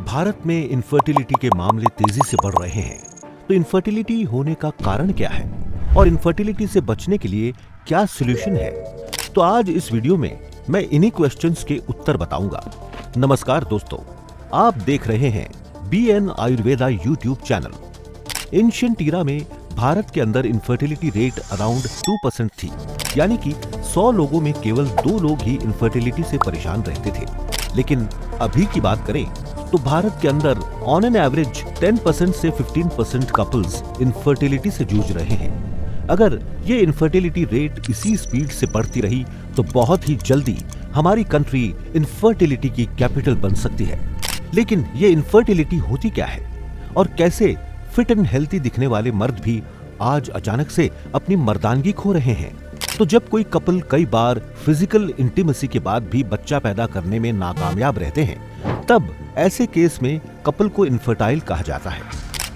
भारत में इनफर्टिलिटी के मामले तेजी से बढ़ रहे हैं। तो इनफर्टिलिटी होने का कारण क्या है और इनफर्टिलिटी से बचने के लिए क्या सॉल्यूशन है? तो आज इस वीडियो में मैं इन्हीं क्वेश्चंस के उत्तर बताऊंगा। नमस्कार दोस्तों, आप देख रहे हैं BN Ayurveda YouTube channel. Ancient era में भारत के अंदर इनफर्टिलिटी रेट अराउंड 2% थी, यानी कि 100 लोगों में केवल 2 लोग ही इनफर्टिलिटी से परेशान रहते थे। लेकिन अभी की बात करें तो भारत के अंदर ऑन एन एवरेज 10% से 15% कपल्स इनफर्टिलिटी से जूझ रहे हैं। अगर ये इनफर्टिलिटी रेट इसी स्पीड से बढ़ती रही तो बहुत ही जल्दी हमारी कंट्री इनफर्टिलिटी की कैपिटल बन सकती है। लेकिन ये इनफर्टिलिटी होती क्या है और कैसे फिट एंड हेल्थी दिखने वाले मर्द भी आज अचानक से अपनी मर्दानगी खो रहे हैं? तो जब कोई कपल कई बार फिजिकल इंटीमेसी के बाद भी बच्चा पैदा करने में नाकामयाब रहते हैं, तब ऐसे केस में कपल को इनफर्टाइल कहा जाता है।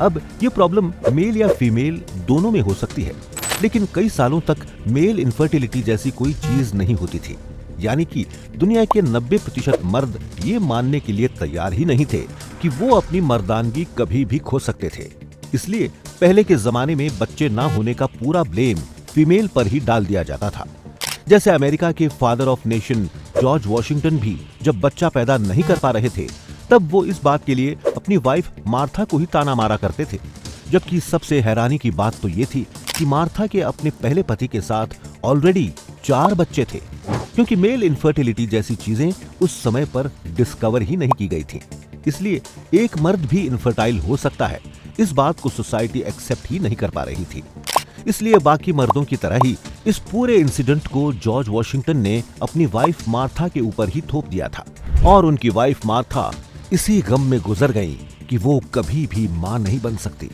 अब ये प्रॉब्लम मेल या फीमेल दोनों में हो सकती है, लेकिन कई सालों तक मेल इनफर्टिलिटी जैसी कोई चीज नहीं होती थी। यानी कि दुनिया के 90% मर्द ये मानने के लिए तैयार ही नहीं थे कि वो अपनी मर्दानगी कभी भी खो सकते थे। इसलिए पहले के जमाने में बच्चे ना होने का पूरा ब्लेम फीमेल पर ही डाल दिया जाता था। जैसे अमेरिका के father of nation George Washington भी जब बच्चा पैदा नहीं कर पा रहे थे, तब वो इस बात के लिए अपनी वाइफ मार्था को ही ताना मारा करते थे। जबकि सबसे हैरानी की बात तो ये थी कि मार्था के अपने पहले पति के साथ ऑलरेडी 4 बच्चे थे, क्योंकि मेल इनफर्टिलिटी जैसी चीजें उस समय पर डिस्कवर ही नहीं की गई थी। इसलिए एक मर्द भी इनफर्टाइल हो सकता है, इस बात को सोसाइटी एक्सेप्ट ही नहीं कर पा रही थी। इसलिए बाकी मर्दों की तरह ही इस पूरे इंसिडेंट को जॉर्ज वॉशिंगटन ने अपनी वाइफ मार्था के ऊपर ही थोप दिया था और उनकी वाइफ मार्था इसी गम में गुजर गई कि वो कभी भी मां नहीं बन सकती।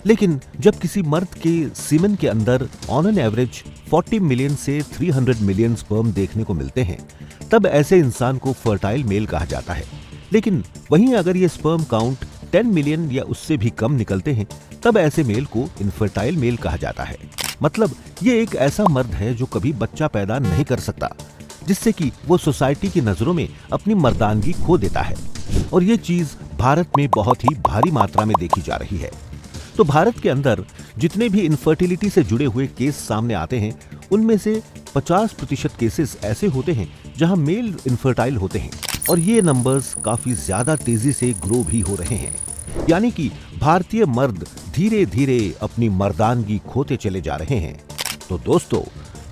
लेकिन जब किसी मर्द के सीमेन के अंदर ऑन एन एवरेज 40 मिलियन से 300 मिलियन स्पर्म देखने को मिलते हैं, तब ऐसे इंसान को फर्टाइल मेल कहा जाता है। लेकिन वहीं अगर ये स्पर्म काउंट 10 मिलियन या उससे भी कम निकलते हैं, तब ऐसे मेल को इनफर्टाइल मेल कहा जाता है। मतलब ये एक ऐसा मर्द है जो कभी बच्चा पैदा नहीं कर सकता, जिससे कि वो सोसाइटी की नजरों में अपनी मर्दानगी खो देता है। और ये चीज भारत में बहुत ही भारी मात्रा में देखी जा रही है। तो भारत के अंदर जितने भी इनफर्टिलिटी से जुड़े हुए केस सामने आते हैं, उनमें से 50% केसेस ऐसे होते हैं जहां मेल इनफर्टाइल होते हैं, और ये नंबर्स काफी ज्यादा तेजी से ग्रो भी हो रहे हैं। यानी कि भारतीय मर्द धीरे धीरे अपनी मर्दानगी खोते चले जा रहे हैं। तो दोस्तों,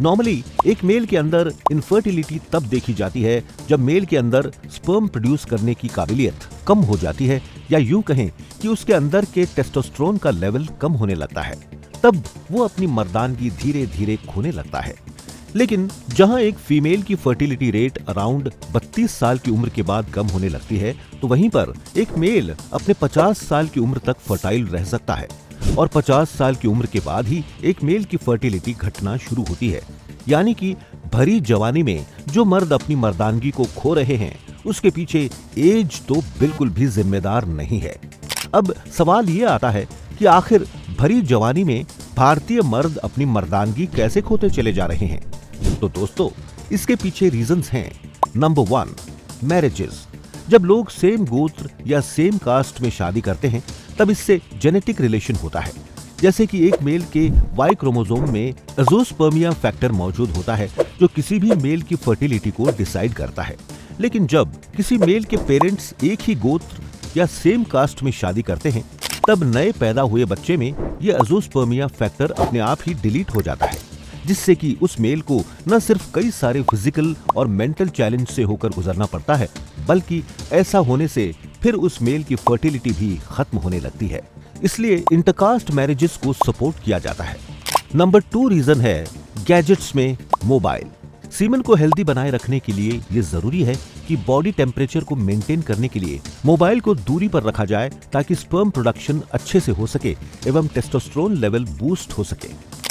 नॉर्मली एक मेल के अंदर इनफर्टिलिटी तब देखी जाती है जब मेल के अंदर स्पर्म प्रोड्यूस करने की काबिलियत कम हो जाती है, या यूं कहें कि उसके अंदर के टेस्टोस्टेरोन का लेवल कम होने लगता है। तब वो अपनी मर्दानगी धीरे धीरे खोने लगता है। लेकिन जहां एक फीमेल की फर्टिलिटी रेट अराउंड 32 साल की उम्र के बाद कम होने लगती है, तो वहीं पर एक मेल अपने 50 साल की उम्र तक फर्टाइल रह सकता है, और 50 साल की उम्र के बाद ही एक मेल की फर्टिलिटी घटना शुरू होती है। यानी कि भरी जवानी में जो मर्द अपनी मर्दानगी को खो रहे हैं, उसके पीछे एज तो बिल्कुल भी जिम्मेदार नहीं है। अब सवाल ये आता है कि आखिर भरी जवानी में भारतीय मर्द अपनी मर्दानगी कैसे खोते चले जा रहे हैं? तो दोस्तों, इसके पीछे रीजंस हैं। Number 1, marriages. जब लोग सेम गोत्र या सेम कास्ट में शादी करते हैं, तब इससे जेनेटिक रिलेशन होता है। जैसे कि एक मेल के वाई क्रोमोसोम में एज़ोस्पर्मिया फैक्टर मौजूद होता है, जो किसी भी मेल की फर्टिलिटी को डिसाइड करता है। लेकिन जब किसी मेल के पेरेंट्स एक ही गोत्र या सेम कास्ट में शादी करते हैं, तब नए पैदा हुए बच्चे में यह एज़ोस्पर्मिया फैक्टर अपने आप ही डिलीट हो जाता है, जिससे कि उस मेल को न सिर्फ कई सारे फिजिकल और मेंटल चैलेंज से होकर गुजरना पड़ता है, बल्कि ऐसा होने से फिर उस मेल की फर्टिलिटी भी खत्म होने लगती है। इसलिए इंटरकास्ट मैरिजेस को सपोर्ट किया जाता है। नंबर 2 रीजन है गैजेट्स में मोबाइल। सीमन को हेल्दी बनाए रखने के लिए ये जरूरी है कि बॉडी टेम्परेचर को मेंटेन करने के लिए मोबाइल को दूरी पर रखा जाए, ताकि स्पर्म प्रोडक्शन अच्छे से हो सके एवं टेस्टोस्टेरोन लेवल बूस्ट हो सके,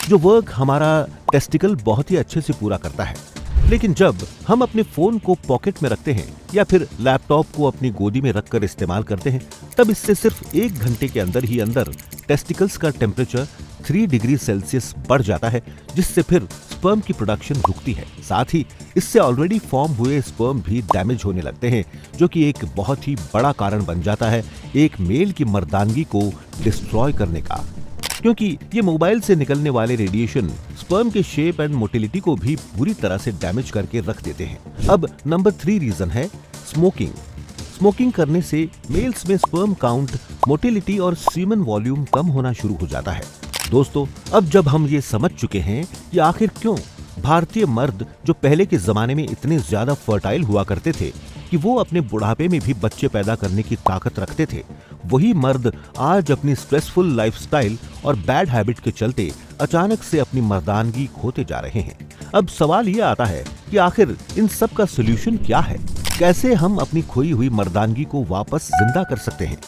जो वर्क हमारा टेस्टिकल बहुत ही अच्छे से पूरा करता है। लेकिन जब हम अपने फोन को पॉकेट में रखते हैं या फिर लैपटॉप को अपनी गोदी में रखकर इस्तेमाल करते हैं, तब इससे सिर्फ 1 घंटे के अंदर टेस्टिकल्स का टेम्परेचर 3 डिग्री सेल्सियस बढ़ जाता है, जिससे फिर स्पर्म की प्रोडक्शन रुकती है। साथ ही इससे ऑलरेडी फॉर्म हुए स्पर्म भी डैमेज होने लगते हैं, जो कि एक बहुत ही बड़ा कारण बन जाता है एक मेल की मर्दानगी को डिस्ट्रॉय करने का, क्योंकि ये मोबाइल से निकलने वाले रेडिएशन स्पर्म के शेप एंड मोटिलिटी को भी बुरी तरह से डैमेज करके रख देते हैं। अब नंबर 3 रीजन है स्मोकिंग। स्मोकिंग करने से मेल्स में स्पर्म काउंट, मोटिलिटी और सीमन वॉल्यूम कम होना शुरू हो जाता है। दोस्तों, अब जब हम ये समझ चुके हैं कि आखिर क्यों भारतीय मर्द जो पहले के जमाने में इतने ज्यादा फर्टाइल हुआ करते थे कि वो अपने बुढ़ापे में भी बच्चे पैदा करने की ताकत रखते थे, वही मर्द आज अपनी स्ट्रेसफुल लाइफस्टाइल और बैड हैबिट के चलते अचानक से अपनी मर्दानगी खोते जा रहे हैं। अब सवाल ये आता है कि आखिर इन सब का सोल्यूशन क्या है? कैसे हम अपनी खोई हुई मर्दानगी को वापस जिंदा कर सकते हैं?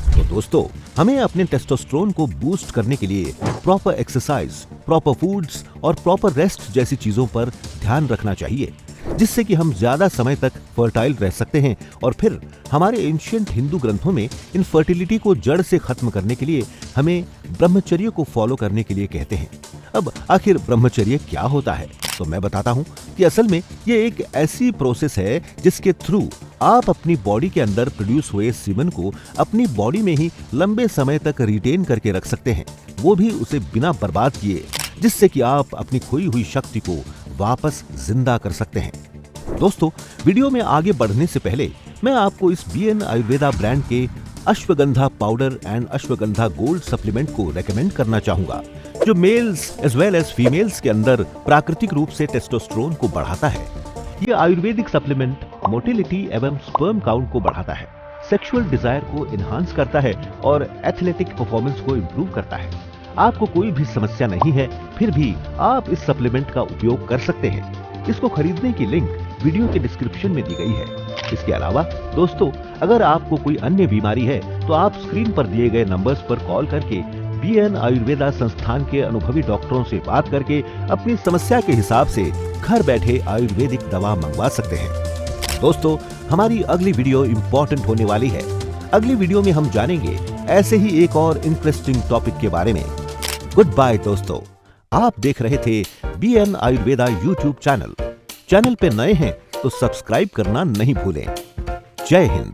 तो दोस्तों, हमें अपने टेस्टोस्टेरोन को बूस्ट करने के लिए प्रॉपर एक्सरसाइज, प्रॉपर फूड्स और प्रॉपर रेस्ट जैसी चीजों पर ध्यान रखना चाहिए, जिससे कि हम ज्यादा समय तक फर्टाइल रह सकते हैं। और फिर हमारे एंशिएंट हिंदू ग्रंथों में इनफर्टिलिटी को जड़ से खत्म करने के लिए हमें ब्रह्मचर्य को फॉलो करने के लिए कहते हैं। अब आखिर ब्रह्मचर्य क्या होता है? तो मैं बताता हूँ कि असल में ये एक ऐसी प्रोसेस है जिसके थ्रू आप अपनी बॉडी के अंदर प्रोड्यूस हुए सीमन को अपनी बॉडी में ही लंबे समय तक रिटेन करके रख सकते हैं, वो भी उसे बिना बर्बाद किए, जिससे कि आप अपनी खोई हुई शक्ति को वापस जिंदा कर सकते हैं। दोस्तों, वीडियो में आगे बढ़ने से पहले मैं आपको इस BN आयुर्वेदा ब्रांड के ashwagandha powder and ashwagandha gold supplement को रेकमेंड करना चाहूंगा, जो males as well as females के अंदर प्राकृतिक रूप से टेस्टोस्टेरोन को बढ़ाता है। ये आयुर्वेदिक सप्लीमेंट मोटिलिटी एवं स्पर्म काउंट को बढ़ाता है, सेक्सुअल डिजायर को एनहांस करता है और एथलेटिक परफॉर्मेंस को इंप्रूव करता है। आपको कोई भी समस्या नहीं है, फिर भी आप इस सप्लीमेंट का उपयोग कर सकते हैं। इसको खरीदने की लिंक वीडियो के डिस्क्रिप्शन में दी गई है। इसके अलावा दोस्तों, अगर आपको कोई अन्य बीमारी है तो आप स्क्रीन पर दिए गए नंबर्स पर कॉल करके BN आयुर्वेदा संस्थान के अनुभवी डॉक्टरों से बात करके अपनी समस्या के हिसाब से घर बैठे आयुर्वेदिक दवा मंगवा सकते हैं। दोस्तों, हमारी अगली वीडियो इंपॉर्टेंट होने वाली है। अगली वीडियो में हम जानेंगे ऐसे ही एक और इंटरेस्टिंग टॉपिक के बारे में। गुड बाय दोस्तों, आप देख रहे थे BN आयुर्वेदा YouTube चैनल पे नए हैं तो सब्सक्राइब करना नहीं भूलें। जय हिंद।